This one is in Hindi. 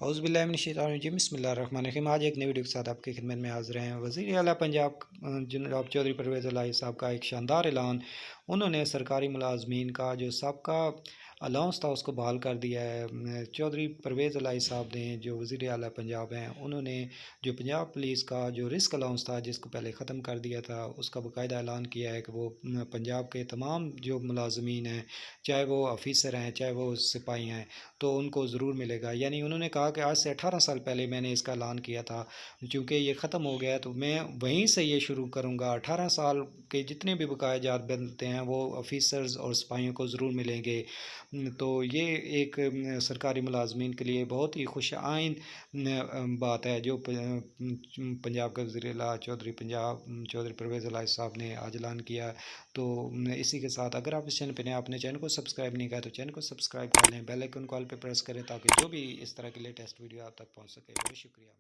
औज़ुबिल्लाहिमिनश्शैतानिर्रजीम बिस्मिल्लाहिर्रहमानिर्रहीम। आज एक नई वीडियो के साथ आपकी खिदमत में हाज़िर हैं। वज़ीर आला पंजाब जनाब चौधरी परवेज़ इलाही साहब का एक शानदार ऐलान। उन्होंने सरकारी मुलाजमीन का जो सबका अलाउंस था उसको बहाल कर दिया है। चौधरी परवेज़ इलाही साहब ने जो वज़ीर आला पंजाब हैं, उन्होंने जो पंजाब पुलिस का जो रिस्क अलाउंस था जिसको पहले ख़त्म कर दिया था, उसका बाकायदा ऐलान किया है कि वो पंजाब के तमाम जो मुलाजमीन हैं, चाहे वो ऑफ़िसर हैं, चाहे वो सिपाही हैं, तो उनको ज़रूर मिलेगा। यानी उन्होंने कहा कि आज से 18 साल पहले मैंने इसका ऐलान किया था, चूँकि ये ख़त्म हो गया है तो मैं वहीं से ये शुरू करूँगा। 18 साल के जितने भी बकाया जात बनते हैं वो ऑफ़िसर्स और सिपाहियों को ज़रूर मिलेंगे। तो ये एक सरकारी मुलाजमीन के लिए बहुत ही खुश आइन बात है जो पंजाब के वज़ीर आला चौधरी परवेज़ इलाही साहब ने आज ऐलान किया। तो इसी के साथ अगर आप इस चैनल पर नए, आपने चैनल को सब्सक्राइब नहीं किया तो चैनल को सब्सक्राइब कर लें, बेल आइकन कॉल पे प्रेस करें ताकि जो भी इस तरह की लेटेस्ट वीडियो आप तक पहुंच सके। बहुत शुक्रिया।